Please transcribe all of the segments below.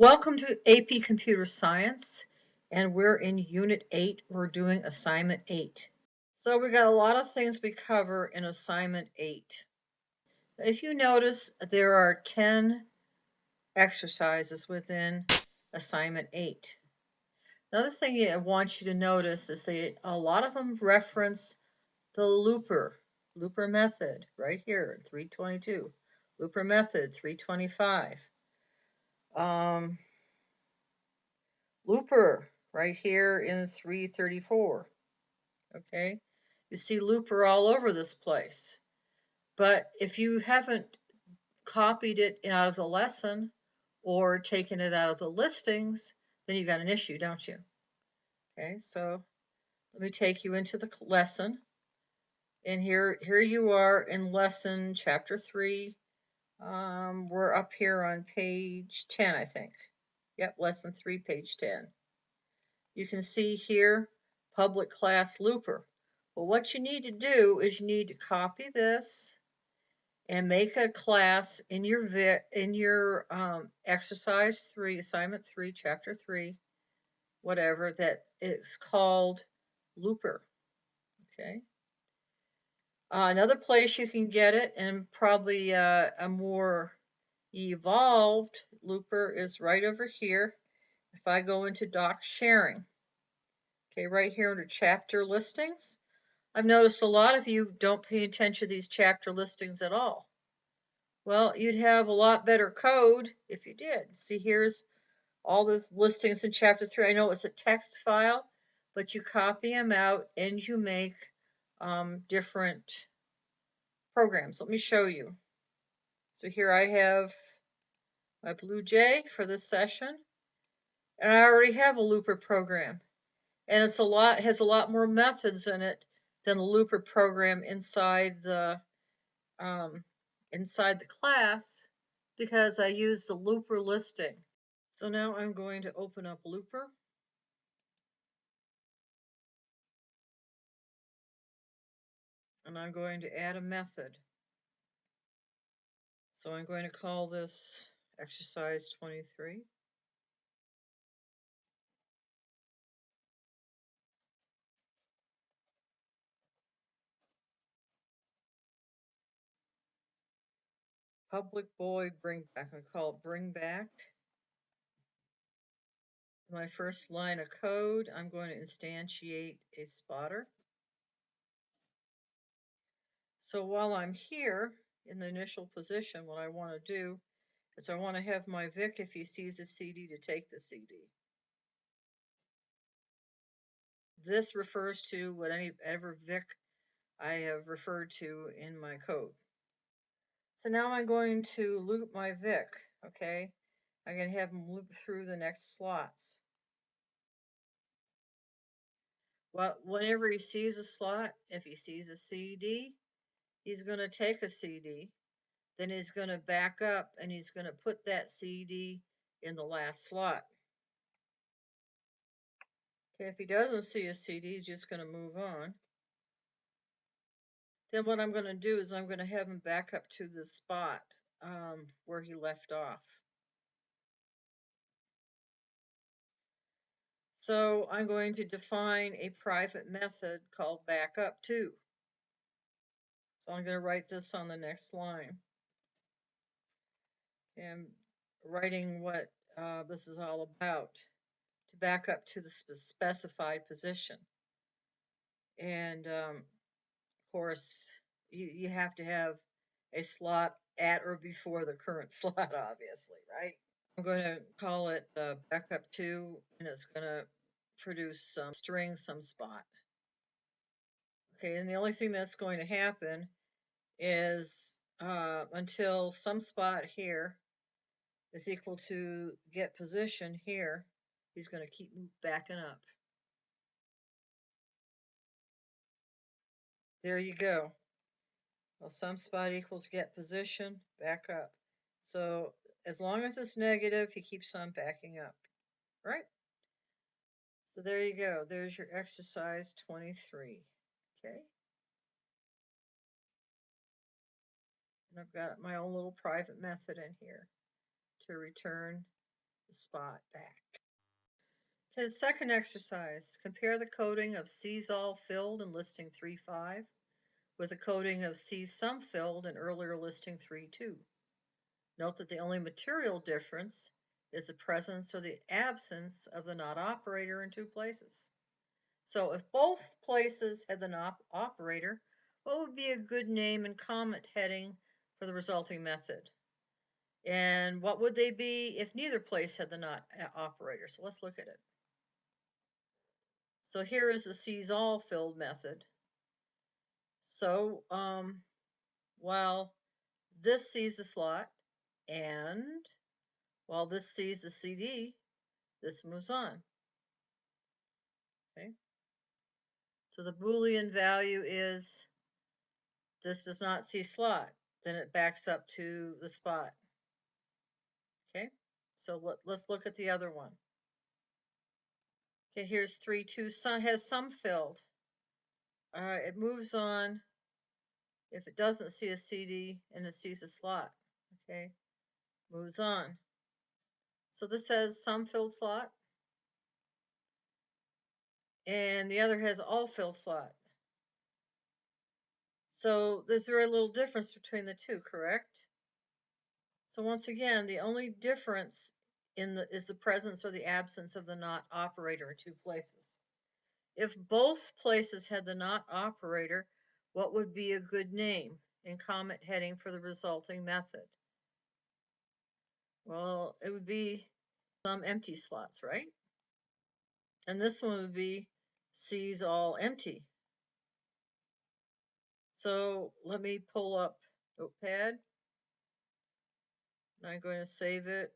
Welcome to AP Computer Science, and we're in Unit 8. We're doing Assignment 8. So we got a lot of things we cover in Assignment 8. If you notice, there are 10 exercises within Assignment 8. Another thing I want you to notice is that a lot of them reference the looper method right here, 322. Looper method, 325. Looper right here in 334. Okay, you see looper all over this place. But if you haven't copied it out of the lesson or taken it out of the listings, then you've got an issue, don't you? Okay, so let me take you into the lesson. And here you are in lesson chapter 3. We're up here on page 10, I think. Yep, lesson 3, page 10. You can see here, public class looper. Well, what you need to do is you need to copy this and make a class in your exercise 3, assignment 3, chapter 3, whatever, that is called looper. Okay. Another place you can get it, and probably a more evolved looper, is right over here. If I go into doc sharing, okay, right here under chapter listings, I've noticed a lot of you don't pay attention to these chapter listings at all. Well, you'd have a lot better code if you did. See, here's all the listings in chapter 3. I know it's a text file, but you copy them out and you make different programs. Let me show you. So here I have my Blue Jay for this session, and I already have a looper program, and has a lot more methods in it than the looper program inside the class, because I use the looper listing. So now I'm going to open up looper. And I'm going to add a method. So I'm going to call this exercise 23. Public void bring back. I call it bring back. My first line of code, I'm going to instantiate a spotter. So while I'm here in the initial position, what I want to do is I want to have my Vic, if he sees a CD, to take the CD. This refers to whatever Vic I have referred to in my code. So now I'm going to loop my Vic, okay? I'm going to have him loop through the next slots. Well, whenever he sees a slot, if he sees a CD, he's going to take a CD. Then he's going to back up and he's going to put that CD in the last slot. Okay, if he doesn't see a CD, he's just going to move on. Then what I'm going to do is I'm going to have him back up to the spot where he left off. So I'm going to define a private method called backup2. So I'm going to write this on the next line. And writing what this is all about, to back up to the specified position. And of course, you have to have a slot at or before the current slot, obviously, right? I'm going to call it backup2, and it's going to produce some string, some spot. Okay, and the only thing that's going to happen is until some spot here is equal to get position here, he's going to keep backing up. There you go. Well, some spot equals get position, back up. So as long as it's negative, he keeps on backing up, right? So there you go. There's your exercise 23. Okay. And I've got my own little private method in here to return the spot back. Okay, the second exercise. Compare the coding of C's all filled in listing 3.5 with the coding of C's some filled in earlier listing 3.2. Note that the only material difference is the presence or the absence of the not operator in two places. So if both places had the not operator, what would be a good name and comment heading for the resulting method? And what would they be if neither place had the not operator? So let's look at it. So here is the C's all filled method. So while this sees the slot and while this sees the CD, this moves on. Okay. So the Boolean value is this does not see slot. Then it backs up to the spot. Okay. So let's look at the other one. Okay, here's 3.2 has some filled. It moves on if it doesn't see a CD and it sees a slot. Okay, moves on. So this has some filled slot, and the other has all filled slot. So there's very little difference between the two, correct? So once again, the only difference is the presence or the absence of the not operator in two places. If both places had the not operator, what would be a good name and comment heading for the resulting method? Well, it would be some empty slots, right? And this one would be C's all empty. So let me pull up Notepad. And I'm going to save it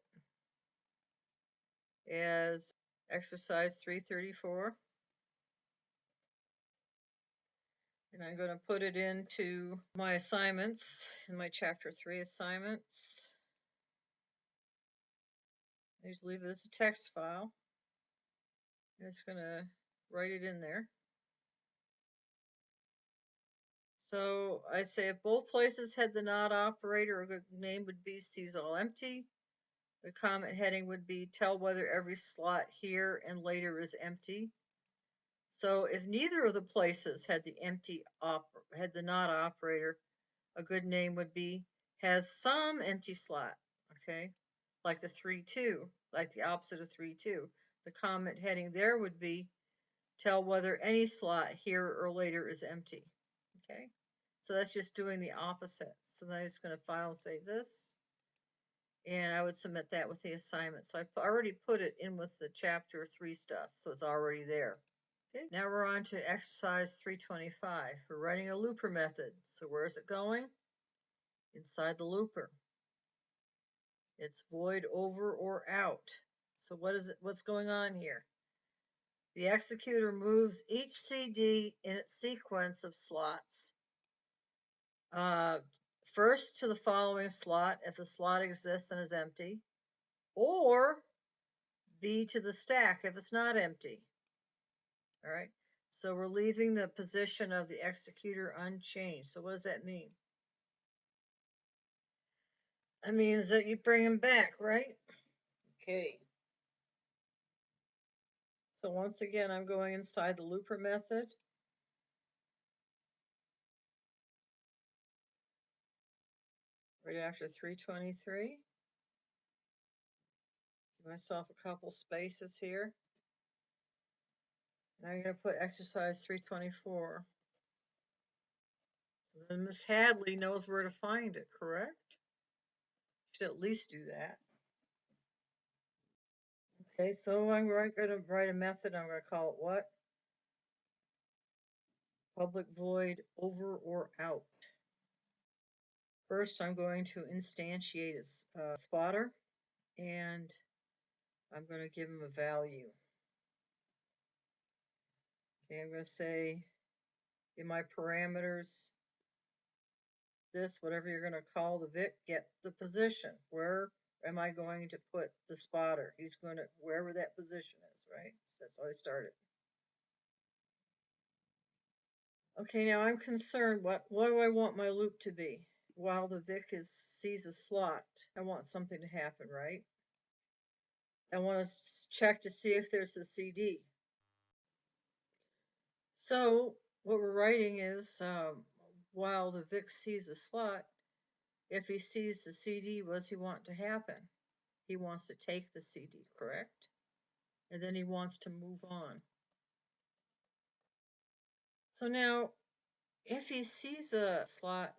as exercise 334. And I'm going to put it into my assignments, in my chapter 3 assignments. I just leave it as a text file. I'm just going to write it in there. So I say if both places had the not operator, a good name would be C's all empty. The comment heading would be tell whether every slot here and later is empty. So if neither of the places had the not operator, a good name would be has some empty slot, okay? Like the 3.2, like the opposite of 3.2. The comment heading there would be tell whether any slot here or later is empty, okay? So that's just doing the opposite. So then I'm just going to file and save this. And I would submit that with the assignment. So I already put it in with the chapter 3 stuff, so it's already there. Okay, now we're on to exercise 325. We're writing a looper method. So where is it going? Inside the looper. It's void over or out. So what's going on here? The executor moves each CD in its sequence of slots. First to the following slot if the slot exists and is empty, or B to the stack if it's not empty. All right, so we're leaving the position of the executor unchanged. So what does that mean? That means that you bring them back, right? Okay. So once again, I'm going inside the looper method. Right after 323. Give myself a couple spaces here. And I'm going to put exercise 324. And Miss Hadley knows where to find it, correct? Should at least do that. Okay, so I'm going to write a method. I'm going to call it what? Public void over or out. First, I'm going to instantiate a spotter, and I'm going to give him a value. Okay, I'm going to say in my parameters, this, whatever you're going to call the Vic, get the position. Where am I going to put the spotter? He's going to, wherever that position is, right? So that's how I started. Okay, now I'm concerned, what do I want my loop to be? While the Vic sees a slot, I want something to happen, right? I want to check to see if there's a CD. So what we're writing is while the Vic sees a slot, if he sees the CD, what does he want to happen? He wants to take the CD, correct? And then he wants to move on. So now, if he sees a slot,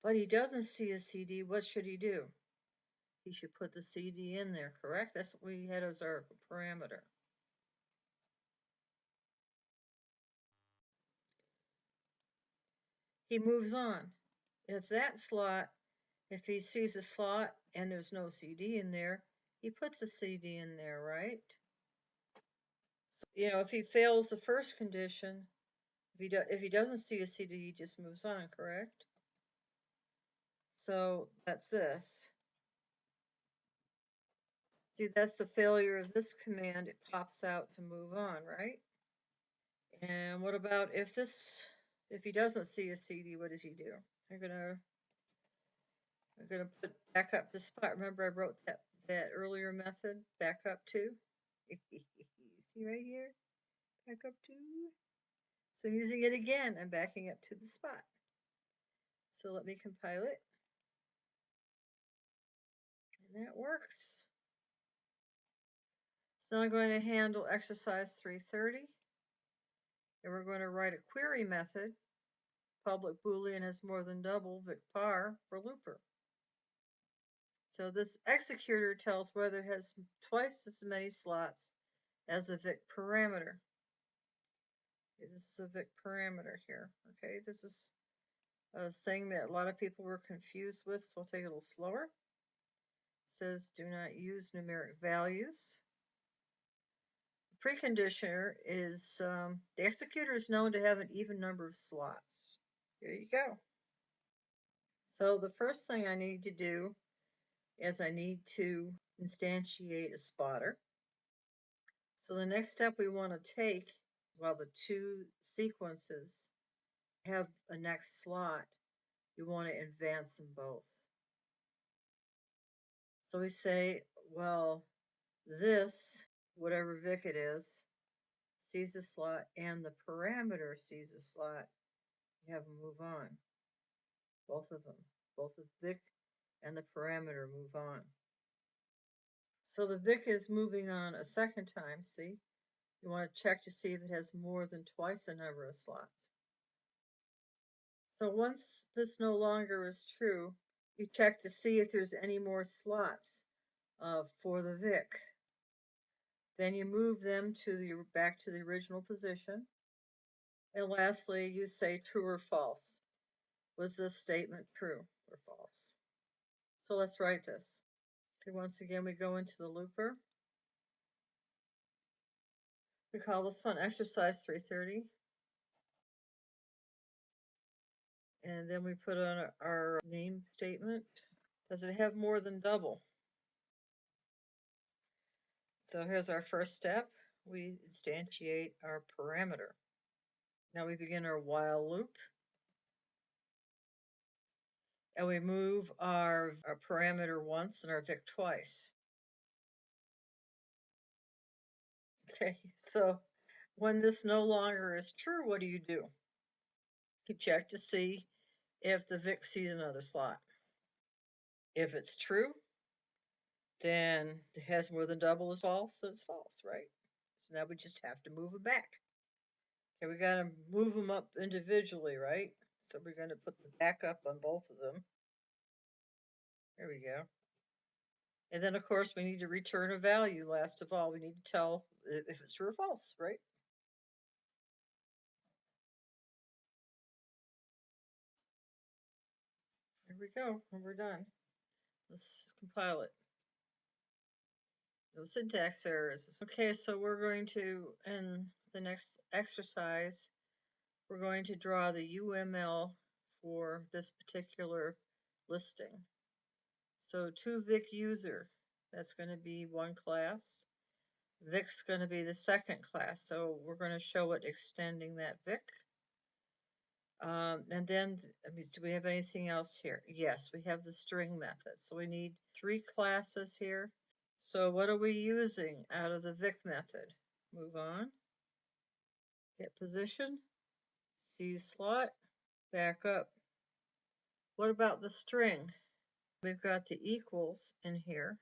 but he doesn't see a CD, what should he do? He should put the CD in there, correct? That's what we had as our parameter. He moves on. If that slot, if he sees a slot and there's no CD in there, he puts a CD in there, right? So, if he fails the first condition, if he doesn't see a CD, he just moves on, correct? So that's this. See, that's the failure of this command. It pops out to move on, right? And what about if he doesn't see a CD, what does he do? I'm gonna put back up to spot. Remember I wrote that earlier method, back up to. See right here? Back up to. So I'm using it again. I'm backing up to the spot. So let me compile it. And that works. So now I'm going to handle exercise 330. And we're going to write a query method. Public Boolean has more than double Vic par for looper. So this executor tells whether it has twice as many slots as a Vic parameter. Okay, this is a Vic parameter here. Okay, this is a thing that a lot of people were confused with, so I'll take it a little slower. It says do not use numeric values. The preconditioner is the executor is known to have an even number of slots. Here you go. So the first thing I need to do is I need to instantiate a spotter. So the next step we want to take, while the two sequences have a next slot, you want to advance them both. So we say, well, this, whatever Vic it is, sees a slot and the parameter sees a slot. You have them move on. Both of them. Both the Vic and the parameter move on. So the Vic is moving on a second time, see? You want to check to see if it has more than twice the number of slots. So once this no longer is true, you check to see if there's any more slots for the Vic. Then you move them back to the original position. And lastly, you'd say true or false. Was this statement true or false? So let's write this. Okay, once again, we go into the looper. We call this one exercise 330. And then we put on our name statement. Does it have more than double? So here's our first step. We instantiate our parameter. Now we begin our while loop. And we move our parameter once and our Vic twice. Okay, so when this no longer is true, what do? You check to see if the Vic sees another slot. If it's true, then it has more than double as false, so it's false, right? So now we just have to move it back. Okay, we got to move them up individually, right? So we're going to put the backup on both of them. There we go. And then, of course, we need to return a value. Last of all, we need to tell if it's true or false, right? There we go, and we're done. Let's compile it. No syntax errors. Okay, so we're going to, in the next exercise, we're going to draw the UML for this particular listing. So to Vic user, that's going to be one class. Vic's going to be the second class, so we're going to show it extending that Vic. And then, do we have anything else here? Yes, we have the string method. So we need three classes here. So what are we using out of the Vic method? Move on. Hit position. C slot. Back up. What about the string? We've got the equals in here.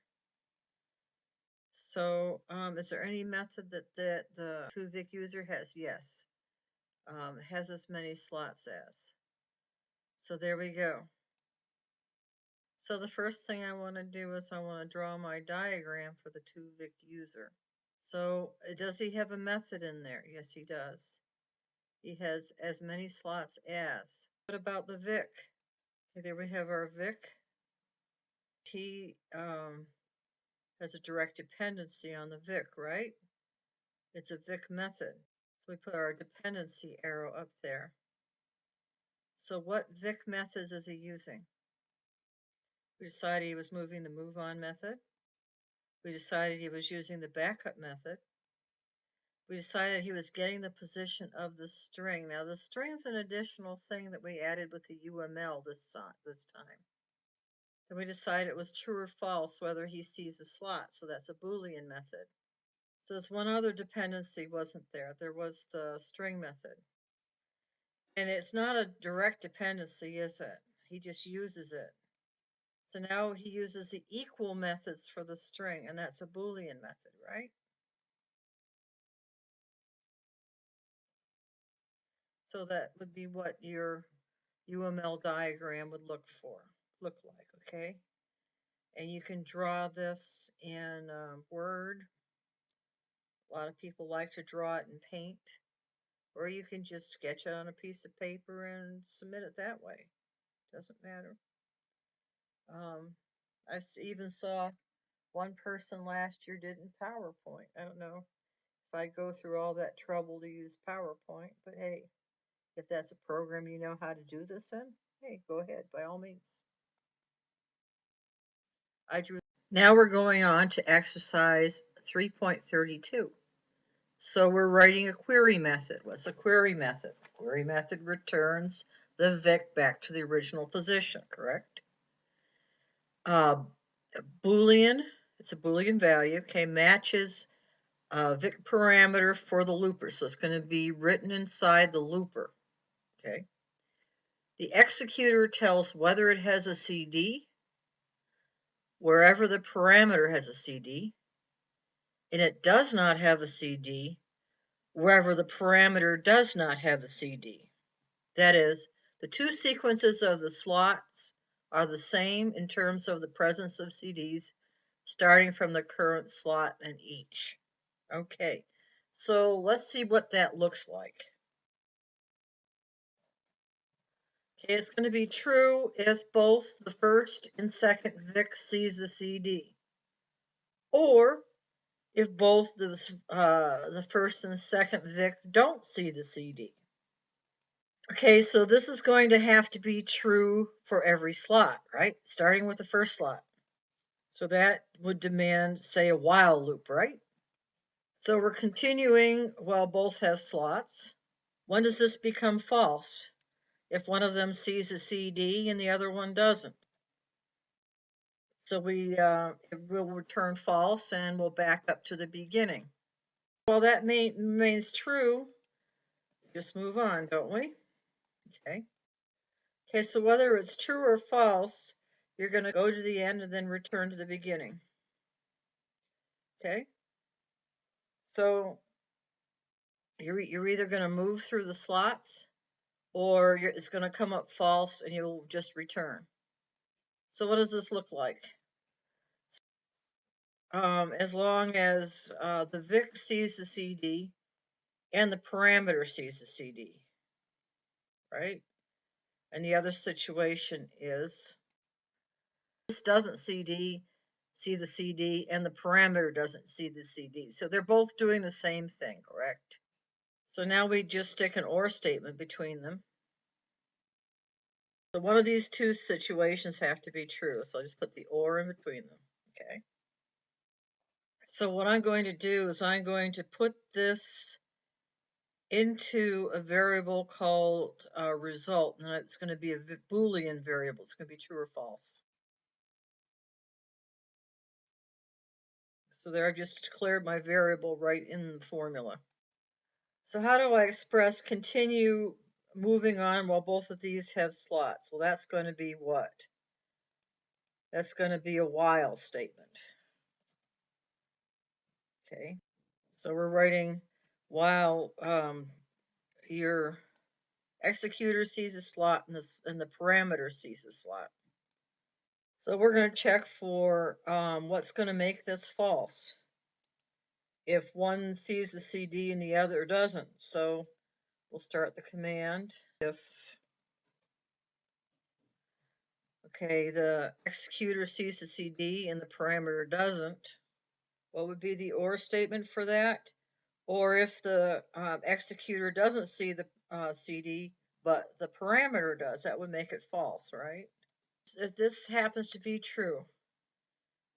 So is there any method that the toVic user has? Yes. Has as many slots as. So there we go. So the first thing I want to do is I want to draw my diagram for the toVic user. So does he have a method in there? Yes, he does. He has as many slots as. What about the Vic? Okay, there we have our Vic. He has a direct dependency on the Vic, right? It's a Vic method. So we put our dependency arrow up there. So what Vic methods is he using? We decided he was moving the move on method. We decided he was using the backup method. We decided he was getting the position of the string. Now the string is an additional thing that we added with the UML this time. Then we decided it was true or false whether he sees a slot. So that's a Boolean method. So there's one other dependency wasn't there. There was the string method. And it's not a direct dependency, is it? He just uses it. So now he uses the equal methods for the string, and that's a Boolean method, right? So that would be what your UML diagram would look like, okay? And you can draw this in Word. A lot of people like to draw it in Paint, or you can just sketch it on a piece of paper and submit it that way. Doesn't matter. I even saw one person last year did in PowerPoint. I don't know if I'd go through all that trouble to use PowerPoint, but hey, if that's a program you know how to do this in, hey, go ahead, by all means. I drew. Now we're going on to exercise 3.32. So we're writing a query method. What's a query method? Query method returns the Vic back to the original position, correct? Boolean, it's a Boolean value, okay, matches Vic parameter for the looper. So it's going to be written inside the looper, okay? The executor tells whether it has a CD, wherever the parameter has a CD, and it does not have a CD, wherever the parameter does not have a CD. That is, the two sequences of the slots are the same in terms of the presence of CDs, starting from the current slot in each. Okay, so let's see what that looks like. Okay, it's going to be true if both the first and second Vic sees the CD, or if both the first and second Vic don't see the CD. Okay, so this is going to have to be true for every slot, right? Starting with the first slot. So that would demand, say, a while loop, right? So we're continuing while both have slots. When does this become false? If one of them sees a CD and the other one doesn't. So it will return false and we'll back up to the beginning. Well, that remains true. Just move on, don't we? Okay. Okay, so whether it's true or false, you're going to go to the end and then return to the beginning. Okay. So you're either going to move through the slots or it's going to come up false and you'll just return. So what does this look like? As long as the Vic sees the CD and the parameter sees the CD, right? And the other situation is this doesn't see the CD and the parameter doesn't see the CD. So they're both doing the same thing, correct? So now we just stick an or statement between them. So one of these two situations have to be true. So I just put the or in between them, okay? So what I'm going to do is I'm going to put this into a variable called result, and it's going to be a Boolean variable. It's going to be true or false. So there I just declared my variable right in the formula. So how do I express continue moving on while both of these have slots? Well, that's going to be what? That's going to be a while statement. Okay, so we're writing while your executor sees a slot and the parameter sees a slot. So we're going to check for what's going to make this false if one sees the CD and the other doesn't. So we'll start the command if, okay, the executor sees the CD and the parameter doesn't. What would be the OR statement for that? Or if the executor doesn't see the CD, but the parameter does, that would make it false, right? If this happens to be true,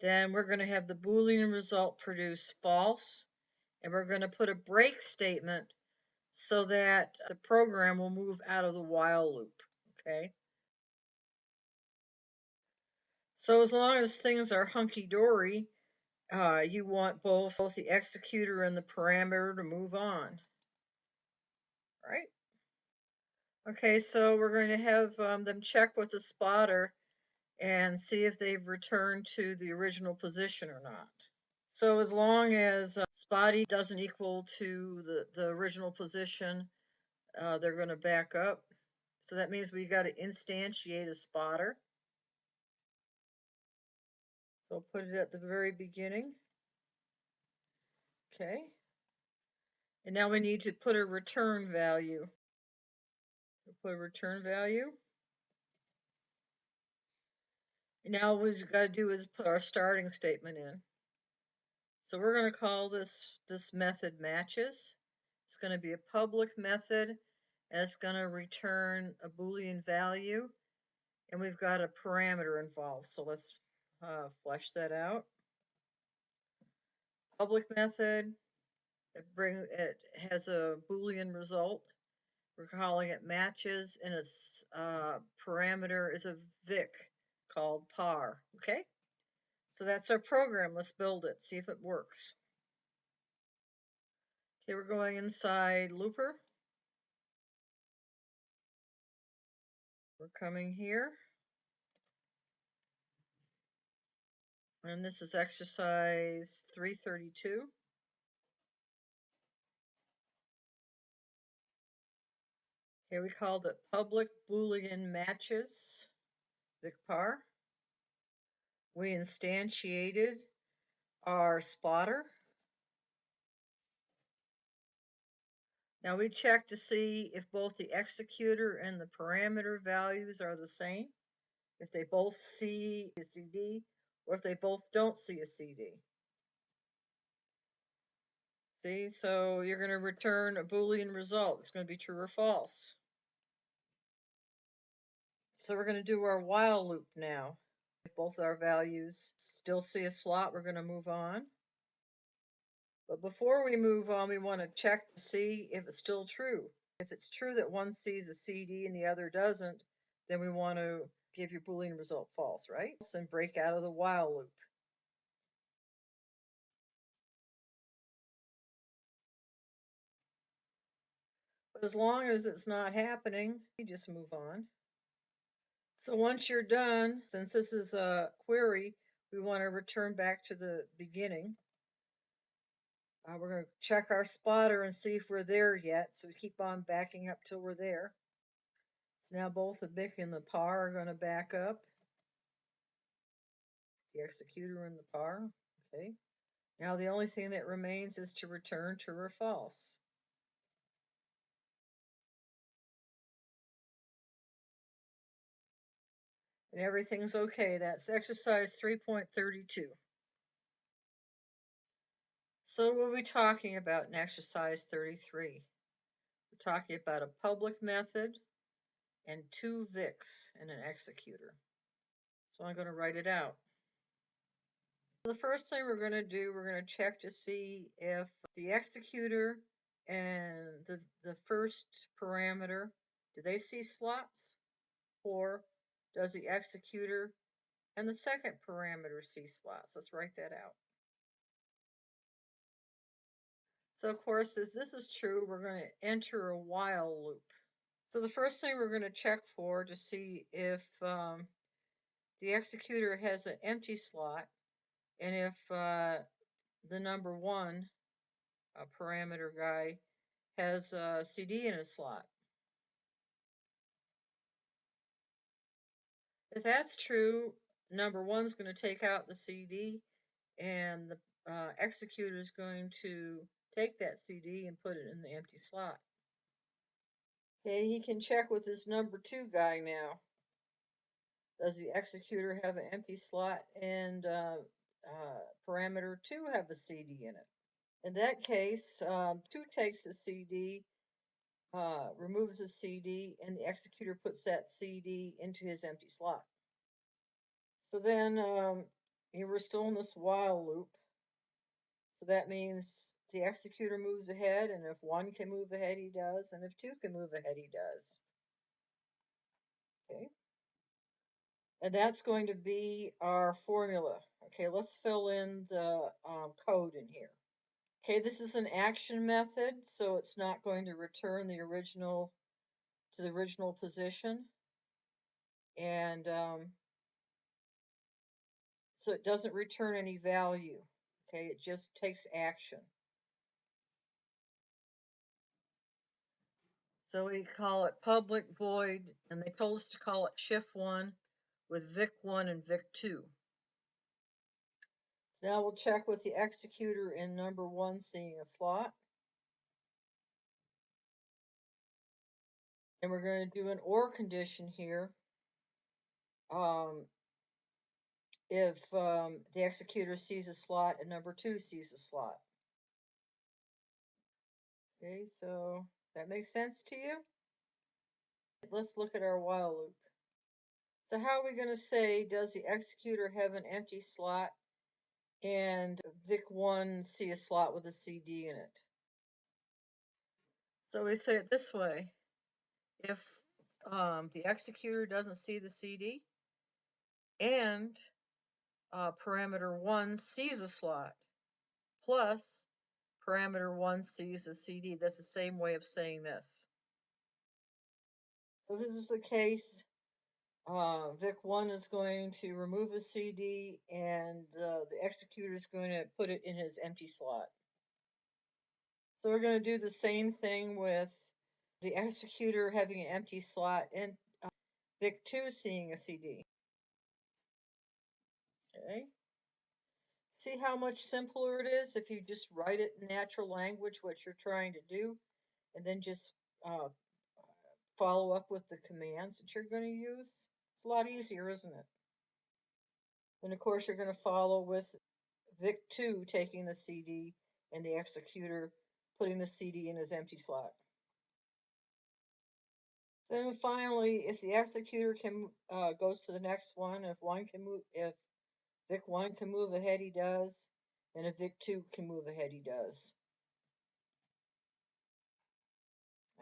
then we're going to have the Boolean result produce false, and we're going to put a break statement so that the program will move out of the while loop, okay? So as long as things are hunky-dory, you want both the executor and the parameter to move on, right? Okay, so we're going to have them check with the spotter and see if they've returned to the original position or not. So as long as spotty doesn't equal to the original position, they're going to back up. So that means we got to instantiate a spotter. So I'll put it at the very beginning. Okay. And now we need to put a return value. We'll put a return value. And now what we've got to do is put our starting statement in. So we're going to call this method matches. It's going to be a public method, and it's going to return a Boolean value, and we've got a parameter involved. So let's flesh that out. Public method, it has a Boolean result. We're calling it matches, and its parameter is a vic called par. Okay, so that's our program. Let's build it, see if it works. Okay, we're going inside looper. We're coming here. And this is exercise 332. Here we called it public Boolean matches, vicpar. We instantiated our spotter. Now we check to see if both the executor and the parameter values are the same, if they both see a CD, or if they both don't see a CD. See, so you're going to return a Boolean result. It's going to be true or false. So we're going to do our while loop now. If both our values still see a slot, we're going to move on. But before we move on, we want to check to see if it's still true. If it's true that one sees a CD and the other doesn't, then we want to give your Boolean result false, right? And break out of the while loop. But as long as it's not happening, you just move on. So once you're done, since this is a query, we want to return back to the beginning. We're going to check our spotter and see if we're there yet. So we keep on backing up till we're there. Now both the BIC and the PAR are going to back up. The executor and the PAR. Okay. Now the only thing that remains is to return true or false. And everything's okay. That's exercise 3.32. So what are we talking about in exercise 33? We're talking about a public method and two VICs and an executor. So I'm going to write it out. The first thing we're going to do, we're going to check to see if the executor and the first parameter, do they see slots? Or does the executor and the second parameter see slots? Let's write that out. So of course, if this is true, we're going to enter a while loop. So the first thing we're going to check for to see if the executor has an empty slot, and if the number one parameter guy has a CD in a slot. If that's true, number one's going to take out the CD, and the executor is going to take that CD and put it in the empty slot. Okay, he can check with this number two guy now. Does the executor have an empty slot and parameter 2 have a CD in it? In that case, 2 takes a CD, removes the CD, and the executor puts that CD into his empty slot. So then we're still in this while loop. So that means the executor moves ahead, and if 1 can move ahead, he does, and if 2 can move ahead, he does. Okay. And that's going to be our formula. Okay, let's fill in the code in here. Okay, this is an action method, so it's not going to return the original to the original position. And so it doesn't return any value. Okay, it just takes action. So we call it public void, and they told us to call it shift1 with vic1 and vic2. So now we'll check with the executor in number 1 seeing a slot. And we're going to do an OR condition here. If the executor sees a slot and number 2 sees a slot. Okay, so that makes sense to you? Let's look at our while loop. So how are we going to say, does the executor have an empty slot and vic1 see a slot with a CD in it? So we say it this way. If the executor doesn't see the CD and parameter 1 sees a slot, plus parameter 1 sees a CD, that's the same way of saying this. So this is the case. Vic1 is going to remove a CD, and the executor is going to put it in his empty slot. So we're going to do the same thing with the executor having an empty slot and Vic2 seeing a CD. Okay. See how much simpler it is if you just write it in natural language, what you're trying to do, and then just follow up with the commands that you're going to use? It's a lot easier, isn't it? And of course, you're going to follow with Vic2 taking the CD and the executor putting the CD in his empty slot. So then finally, if the executor can goes to the next one, if Vic1 can move ahead, he does, and if Vic2 can move ahead, he does.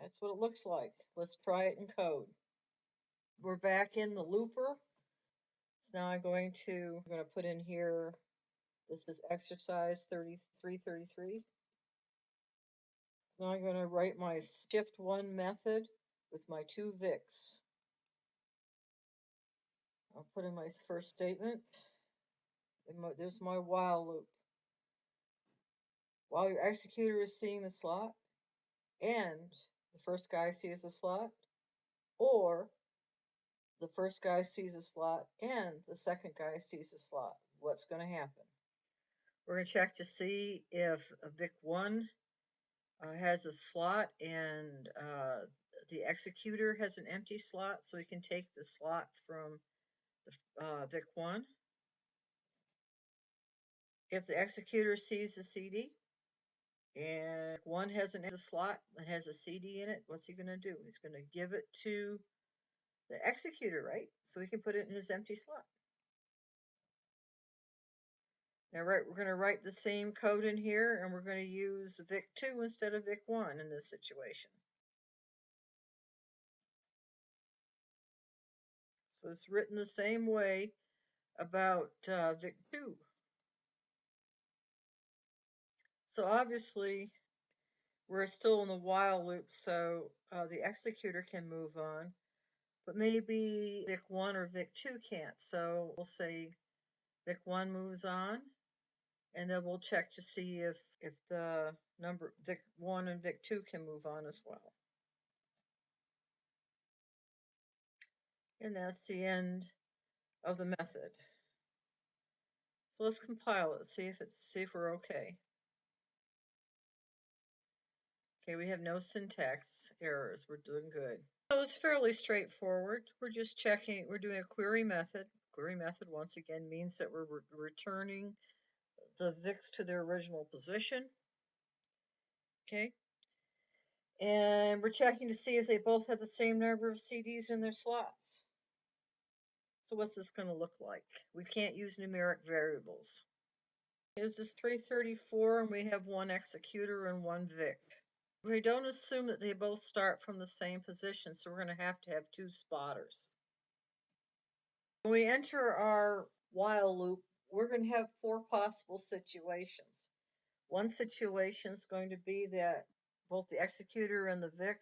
That's what it looks like. Let's try it in code. We're back in the looper. So now I'm going to put in here, this is exercise 3333. Now I'm going to write my shift1 method with my 2 Vics. I'll put in my first statement. There's my while loop. While your executor is seeing the slot, and the first guy sees a slot, or the first guy sees a slot and the second guy sees a slot, what's going to happen? We're going to check to see if Vic1 has a slot and the executor has an empty slot, so we can take the slot from the Vic1. If the executor sees the CD and one has a slot that has a CD in it, what's he going to do? He's going to give it to the executor, right? So we can put it in his empty slot. Now, we're going to write the same code in here, and we're going to use Vic2 instead of Vic1 in this situation. So it's written the same way about Vic2. So obviously, We're still in the while loop, so the executor can move on, but maybe Vic1 or Vic2 can't. So we'll say Vic1 moves on, and then we'll check to see if the number Vic1 and Vic2 can move on as well. And that's the end of the method. So let's compile it, see if we're okay. Okay, we have no syntax errors. We're doing good. So it's fairly straightforward. We're just checking, we're doing a query method. Query method, once again, means that we're returning the VIX to their original position. Okay. And we're checking to see if they both have the same number of CDs in their slots. So what's this going to look like? We can't use numeric variables. Here's this 334, and we have one executor and one VIC. We don't assume that they both start from the same position, so we're going to have two spotters. When we enter our while loop, we're going to have four possible situations. One situation is going to be that both the executor and the VIC,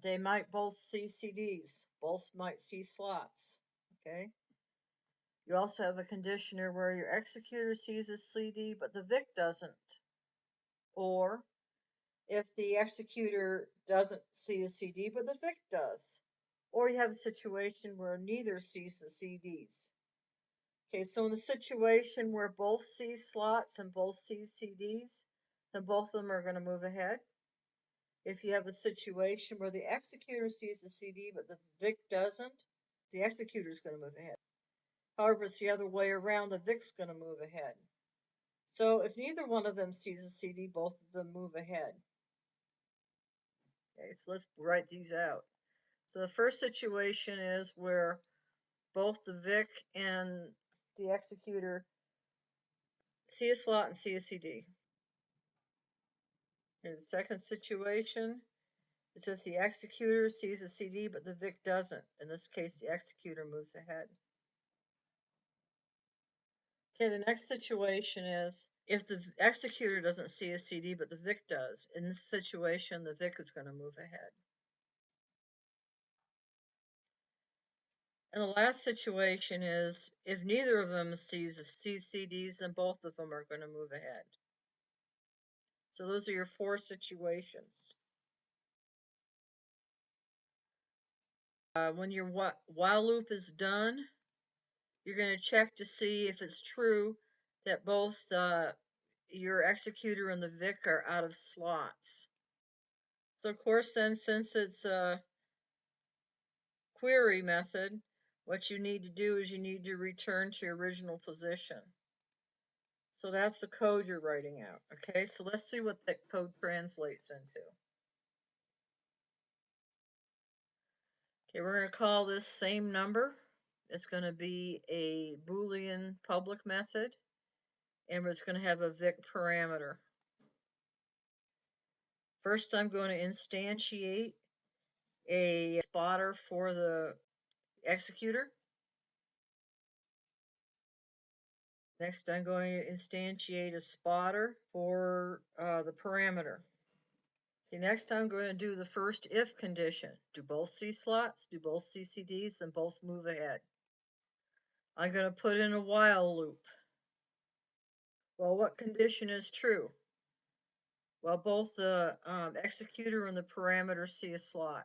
they might both see CDs, both might see slots, okay? You also have a conditioner where your executor sees a CD, but the VIC doesn't. Or if the executor doesn't see a CD, but the VIC does. Or you have a situation where neither sees the CDs. Okay, so in the situation where both see slots and both see CDs, then both of them are going to move ahead. If you have a situation where the executor sees the CD but the VIC doesn't, the executor is going to move ahead. However, it's the other way around, the VIC's going to move ahead. So if neither one of them sees the CD, both of them move ahead. Okay, so let's write these out. So the first situation is where both the VIC and the executor see a slot and see a CD. And the second situation is if the executor sees a CD but the VIC doesn't. In this case, the executor moves ahead. Okay, the next situation is if the executor doesn't see a CD but the VIC does. In this situation, the VIC is going to move ahead. And the last situation is if neither of them sees CDs, then both of them are going to move ahead. So those are your four situations. When your while loop is done, you're going to check to see if it's true that both your executor and the VIC are out of slots. So of course then, since it's a query method, what you need to do is you need to return to your original position. So that's the code you're writing out. Okay, so let's see what that code translates into. Okay, we're going to call this same number. It's going to be a Boolean public method, and it's going to have a VIC parameter. First, I'm going to instantiate a spotter for the executor. Next, I'm going to instantiate a spotter for the parameter. Okay, next, I'm going to do the first if condition. Do both see slots? Do both see CDs? And both move ahead. I'm going to put in a while loop. Well, what condition is true? Well, both the executor and the parameter see a slot.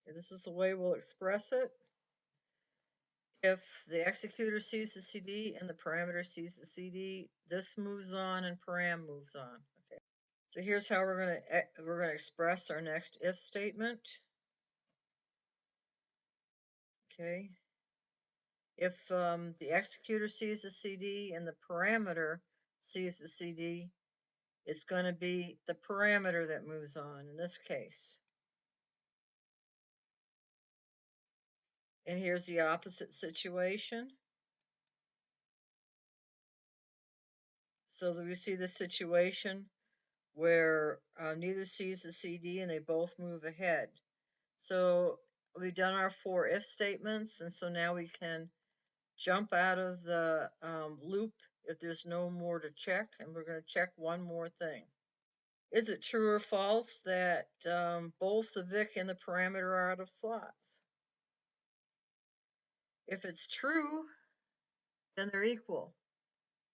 Okay, this is the way we'll express it. If the executor sees the CD and the parameter sees the CD, this moves on and param moves on. Okay. So here's how we're going to express our next if statement. Okay. If the executor sees the CD and the parameter sees the CD, it's going to be the parameter that moves on in this case. And here's the opposite situation. So we see the situation where neither sees the CD and they both move ahead. So we've done our four if statements, and so now we can jump out of the loop if there's no more to check, and we're going to check one more thing. Is it true or false that both the Vic and the parameter are out of slots? If it's true, then they're equal.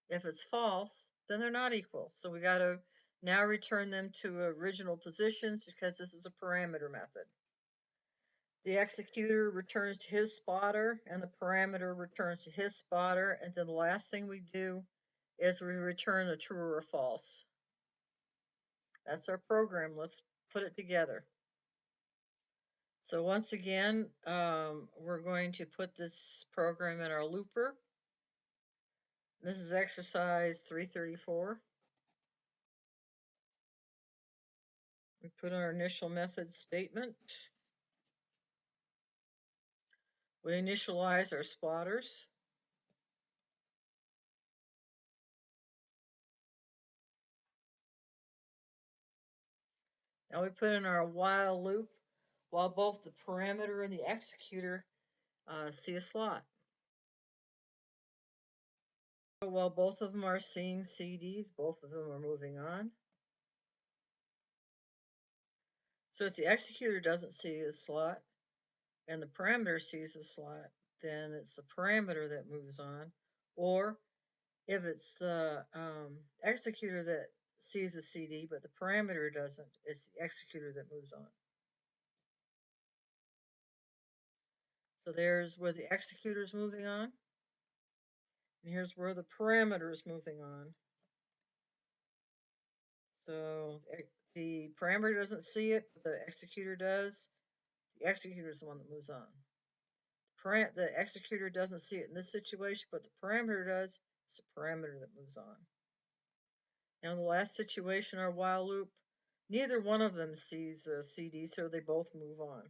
If it's false, then they're not equal. So we got to now return them to original positions because this is a parameter method. The executor returns to his spotter and the parameter returns to his spotter, and then the last thing we do is we return a true or a false. That's our program. Let's put it together. So once again, we're going to put this program in our looper. This is exercise 334. We put our initial method statement. We initialize our spotters. Now we put in our while loop while both the parameter and the executor see a slot. While both of them are seeing CDs, both of them are moving on. So if the executor doesn't see a slot and the parameter sees a slot, then it's the parameter that moves on. Or if it's the executor that sees a CD but the parameter doesn't, it's the executor that moves on. So there's where the executor is moving on, and here's where the parameter is moving on. So the parameter doesn't see it, but the executor does. The executor is the one that moves on. The executor doesn't see it in this situation, but the parameter does. It's the parameter that moves on. Now in the last situation, our while loop, neither one of them sees a CD, so they both move on.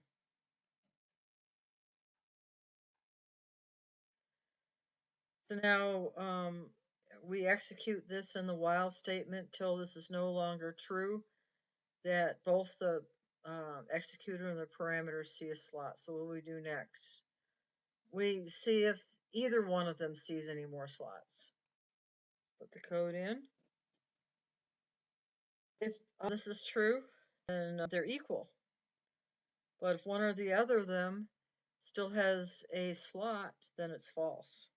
So now we execute this in the while statement till this is no longer true, that both the executor and the parameter see a slot. So what do we do next? We see if either one of them sees any more slots. Put the code in. If this is true, then they're equal. But if one or the other of them still has a slot, then it's false.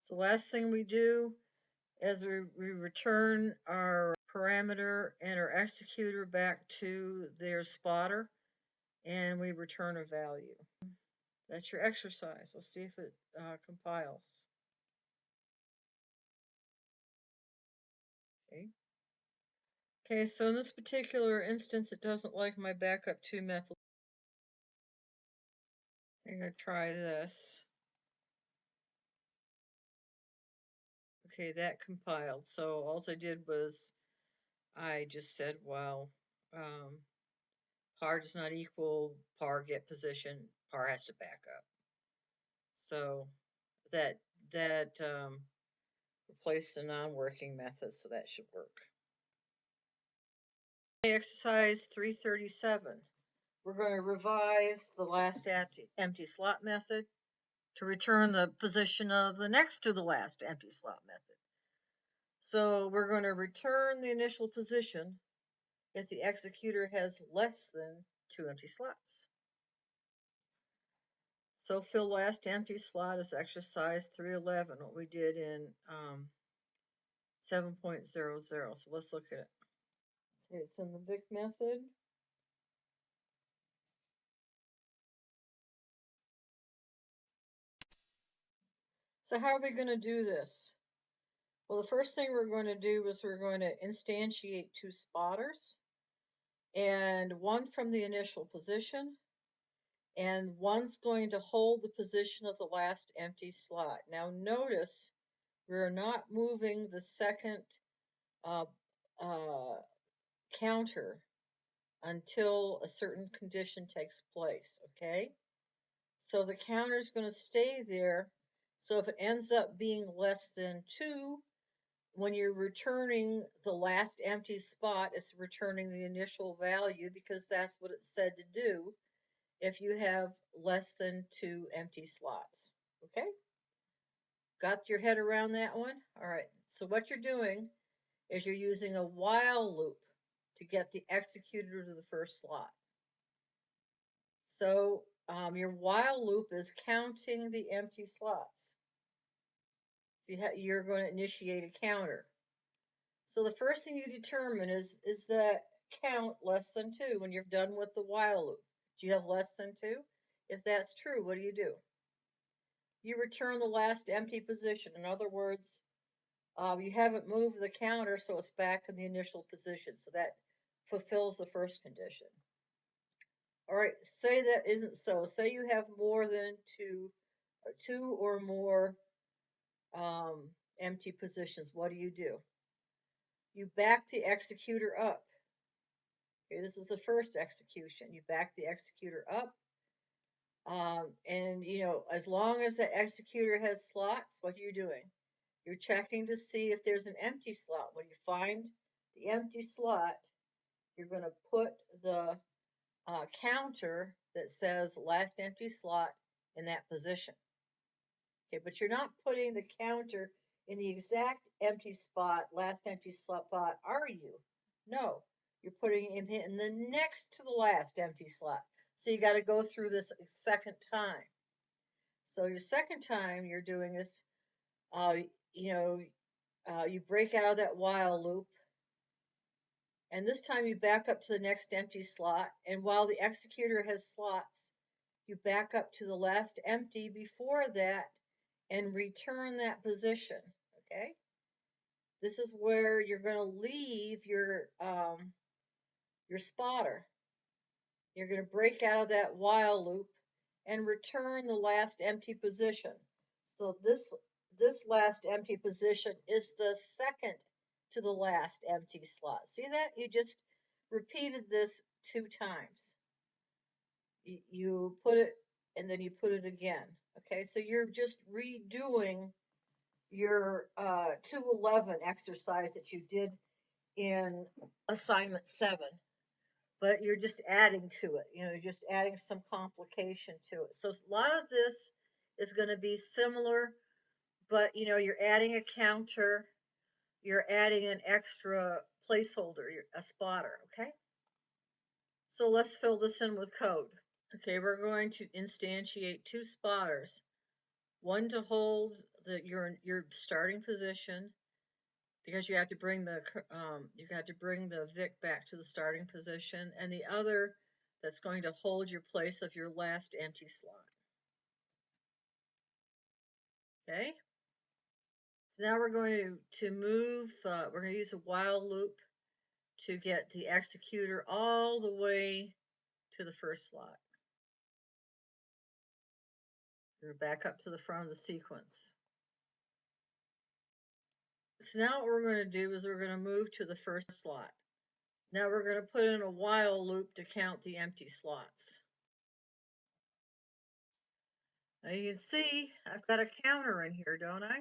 So last thing we do is we return our parameter and our executor back to their spotter, and we return a value. That's your exercise. Let's see if it compiles. Okay, so in this particular instance, it doesn't like my backup 2 method. I'm going to try this. Okay, that compiled. So all I did was I just said, well, par does not equal par get position. Par has to back up. So that replaced the non-working method, so that should work. Exercise 337. We're going to revise the last empty slot method to return the position of the next to the last empty slot method. So we're going to return the initial position if the executor has less than 2 empty slots. So fill last empty slot is exercise 311, what we did in 7.00. So let's look at it. Okay, it's in the Vic method. So how are we going to do this? Well, the first thing we're going to do is we're going to instantiate 2 spotters, and one from the initial position, and one's going to hold the position of the last empty slot. Now notice we're not moving the second counter until a certain condition takes place, okay? So the counter is going to stay there. So if it ends up being less than 2, when you're returning the last empty spot, it's returning the initial value because that's what it said to do if you have less than 2 empty slots. Okay? Got your head around that one? All right. So what you're doing is you're using a while loop to get the executor to the first slot. So your while loop is counting the empty slots. You're going to initiate a counter. So the first thing you determine is the count less than 2 when you're done with the while loop. Do you have less than 2? If that's true, what do? You return the last empty position. In other words, you haven't moved the counter, so it's back in the initial position. So that fulfills the first condition. All right, say that isn't so. Say you have more than two or more empty positions. What do? You back the executor up. Okay, this is the first execution. You back the executor up. And as long as the executor has slots, what are you doing? You're checking to see if there's an empty slot. When you find the empty slot, you're going to put the counter that says last empty slot in that position. Okay, but you're not putting the counter in the exact empty spot, last empty slot, are you? No, you're putting it in the next to the last empty slot. So you got to go through this a second time. So your second time you're doing this, you break out of that while loop, and this time you back up to the next empty slot, and while the executor has slots, you back up to the last empty before that and return that position. Okay, this is where you're going to leave your spotter. You're going to break out of that while loop and return the last empty position. So this last empty position is the second to the last empty slot. See that? You just repeated this 2 times. You put it and then you put it again. Okay, so you're just redoing your 211 exercise that you did in assignment 7, but you're just adding to it. You're just adding some complication to it. So a lot of this is going to be similar, but you're adding a counter, you're adding an extra placeholder, a spotter. Okay, so let's fill this in with code. Okay, we're going to instantiate 2 spotters, one to hold your starting position, because you have to bring the Vic back to the starting position, and the other that's going to hold your place of your last empty slot. Okay, so now we're going to move. We're going to use a while loop to get the executor all the way to the first slot. We're back up to the front of the sequence. So now what we're going to do is we're going to move to the first slot. Now we're going to put in a while loop to count the empty slots. Now you can see I've got a counter in here, don't I?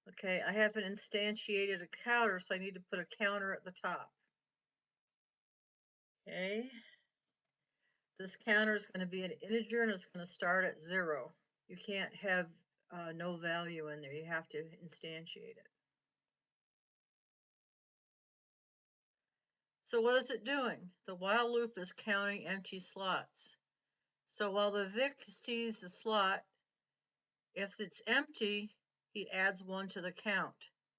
Okay, I haven't instantiated a counter, so I need to put a counter at the top. Okay, this counter is going to be an integer and it's going to start at 0. You can't have no value in there. You have to instantiate it. So what is it doing? The while loop is counting empty slots. So while the Vic sees the slot, if it's empty, he adds 1 to the count.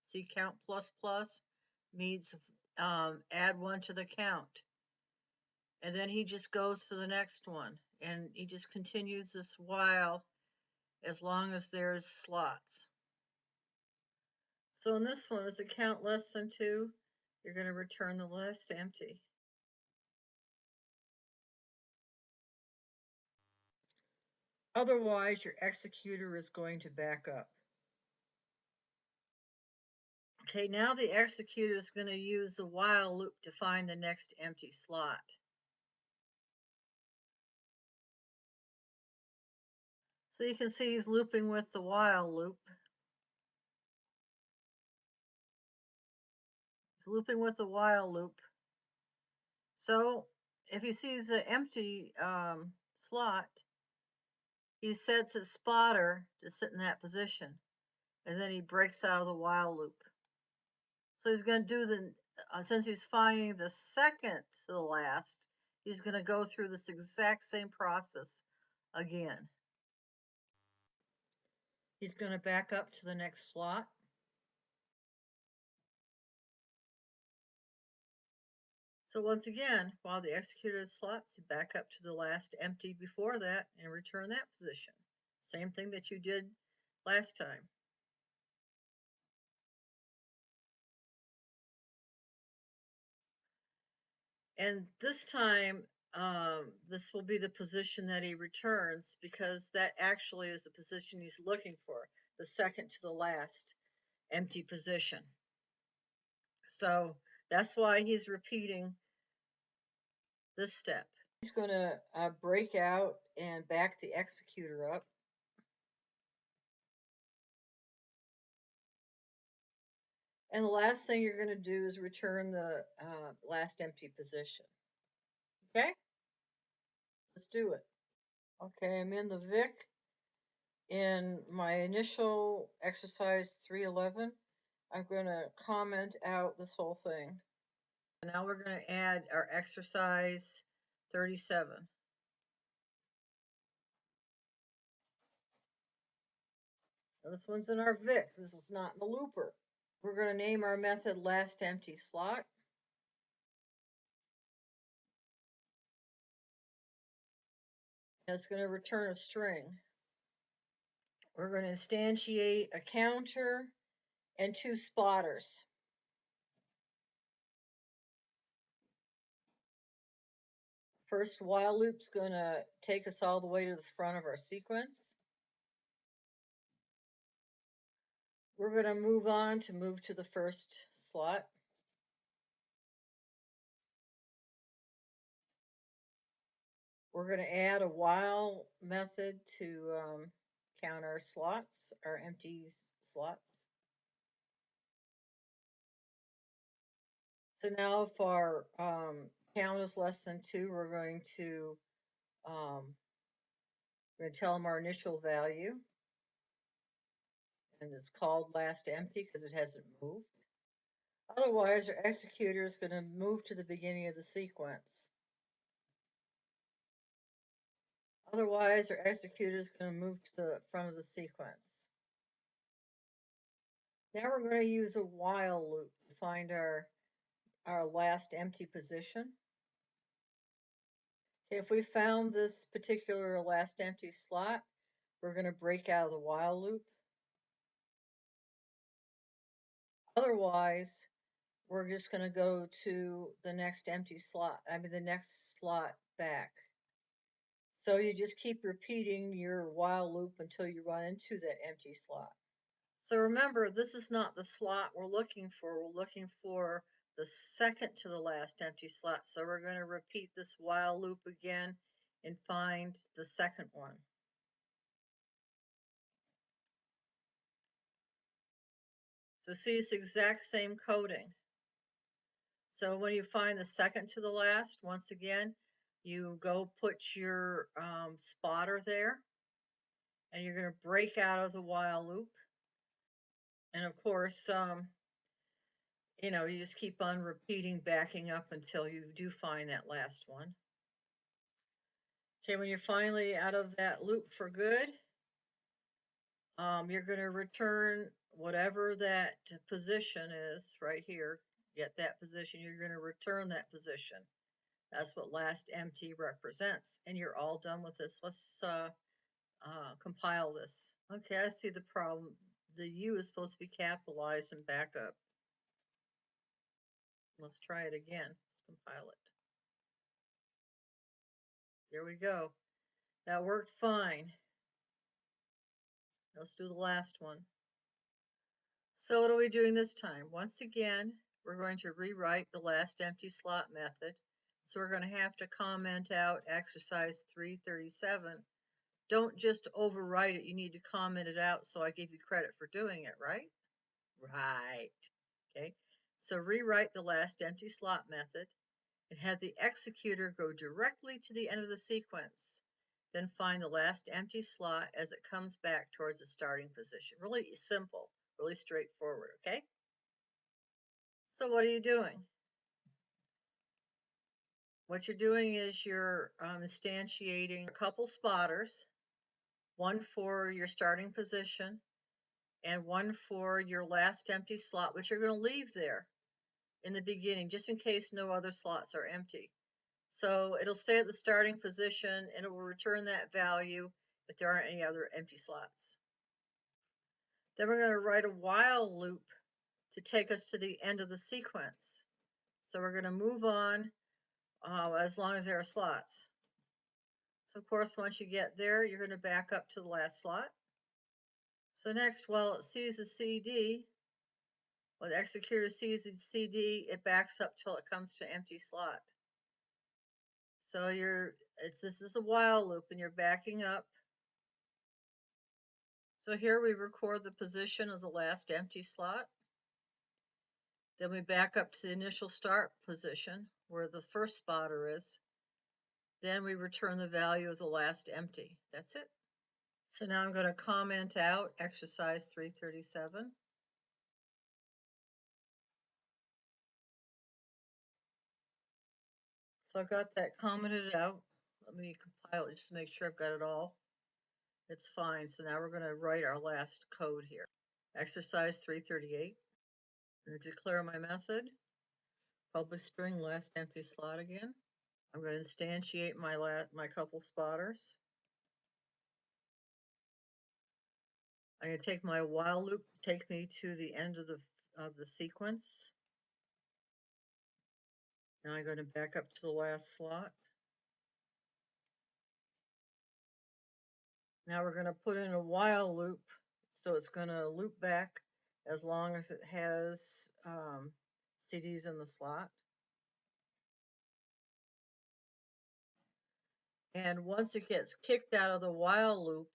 See, count plus plus means add 1 to the count. And then he just goes to the next one, and he just continues this while as long as there's slots. So in this one, is the count less than 2? You're going to return the last empty. Otherwise, your executor is going to back up. Okay, now the executor is going to use the while loop to find the next empty slot. So you can see he's looping with the while loop. He's looping with the while loop. So if he sees an empty slot, he sets his spotter to sit in that position, and then he breaks out of the while loop. So he's going to do since he's finding the second to the last, he's going to go through this exact same process again. He's going to back up to the next slot. So once again, while the executor is slots, you back up to the last empty before that and return that position. Same thing that you did last time. And this time, this will be the position that he returns, because that actually is the position he's looking for, the second to the last empty position. So that's why he's repeating this step. He's going to break out and back the executor up. And the last thing you're going to do is return the last empty position. Okay? Let's do it. Okay, I'm in the Vic. In my initial exercise 311, I'm going to comment out this whole thing. And now we're going to add our exercise 37. Now this one's in our Vic. This is not in the looper. We're going to name our method last empty slot. And it's going to return a string. We're going to instantiate a counter and 2 spotters. First while loop's going to take us all the way to the front of our sequence. We're going to move on to move to the first slot. We're going to add a while method to count our slots, our empty slots. So now if our count is less than 2, we're going to tell them our initial value. And it's called last empty because it hasn't moved. Otherwise, our executor is going to move to the beginning of the sequence. Otherwise, our executor is going to move to the front of the sequence. Now we're going to use a while loop to find our last empty position. Okay, if we found this particular last empty slot, we're going to break out of the while loop. Otherwise, we're just going to go to the next empty slot, the next slot back. So you just keep repeating your while loop until you run into that empty slot. So remember, this is not the slot we're looking for. We're looking for the second to the last empty slot. So we're going to repeat this while loop again and find the second one. So see, it's the exact same coding. So when you find the second to the last, once again, you go put your spotter there, and you're going to break out of the while loop. And of course, you just keep on repeating, backing up until you do find that last one. Okay, when you're finally out of that loop for good, you're going to return whatever that position is right here. Get that position, you're going to return that position. That's what last empty represents. And you're all done with this. Let's compile this. Okay, I see the problem. The U is supposed to be capitalized and back up. Let's try it again. Let's compile it. There we go. That worked fine. Let's do the last one. So what are we doing this time? Once again, we're going to rewrite the last empty slot method. So we're going to have to comment out exercise 337. Don't just overwrite it. You need to comment it out so I give you credit for doing it, right? Right. Okay. So rewrite the last empty slot method and have the executor go directly to the end of the sequence. Then find the last empty slot as it comes back towards the starting position. Really simple, really straightforward, okay? So So what are you doing? What you're doing is you're instantiating a couple spotters, one for your starting position and one for your last empty slot, which you're going to leave there in the beginning, just in case no other slots are empty. So it'll stay at the starting position and it will return that value if there aren't any other empty slots. Then we're going to write a while loop to take us to the end of the sequence. So we're going to move on as long as there are slots. So of course, once you get there, you're going to back up to the last slot. So next, while it sees a CD, when the executor sees the CD, it backs up till it comes to an empty slot. So this is a while loop and you're backing up. So here we record the position of the last empty slot. Then we back up to the initial start position where the first spotter is. Then we return the value of the last empty. That's it. So now I'm going to comment out exercise 337. So I've got that commented out. Let me compile it just to make sure I've got it all. It's fine. So now we're going to write our last code here. Exercise 338. I'm going to declare my method. Public string last empty slot again. I'm going to instantiate my couple spotters. I'm going to take my while loop to take me to the end of the sequence. Now I'm going to back up to the last slot. Now we're going to put in a while loop, so it's going to loop back as long as it has CDs in the slot. And once it gets kicked out of the while loop,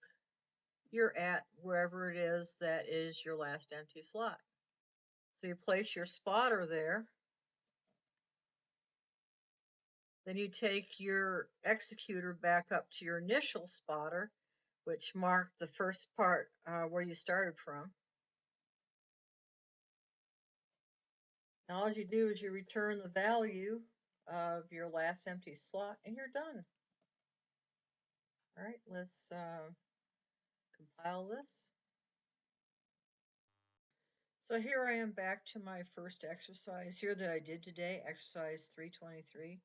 you're at wherever it is that is your last empty slot. So you place your spotter there. Then you take your executor back up to your initial spotter, which marked the first part where you started from. Now all you do is you return the value of your last empty slot and you're done. All right, let's compile this. So here I am back to my first exercise here that I did today, exercise 323.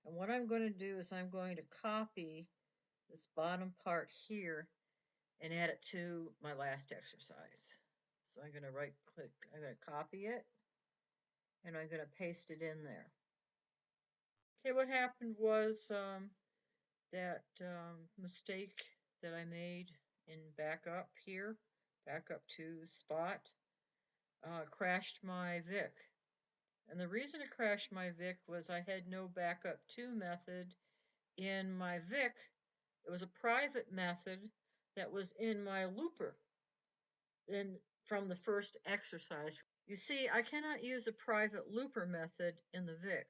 And what I'm going to do is I'm going to copy this bottom part here and add it to my last exercise. So I'm going to right click, I'm going to copy it, and I'm going to paste it in there. Okay, what happened was that mistake that I made in backup here, backup to spot, crashed my Vic. And the reason it crashed my Vic was I had no backup to method in my Vic. It was a private method that was in my looper from the first exercise. You see, I cannot use a private looper method in the Vic.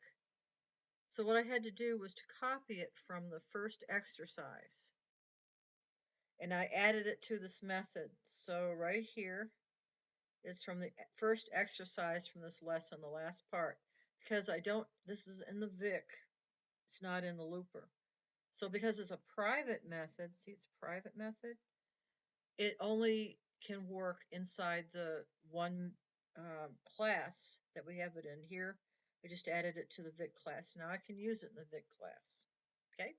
So what I had to do was to copy it from the first exercise. And I added it to this method. So right here is from the first exercise from this lesson, the last part. Because this is in the Vic, it's not in the looper. So because it's a private method, see it's a private method, it only can work inside the one class that we have it in here. I just added it to the Vic class. Now I can use it in the Vic class. Okay?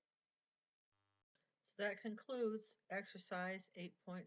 So that concludes exercise 8.00.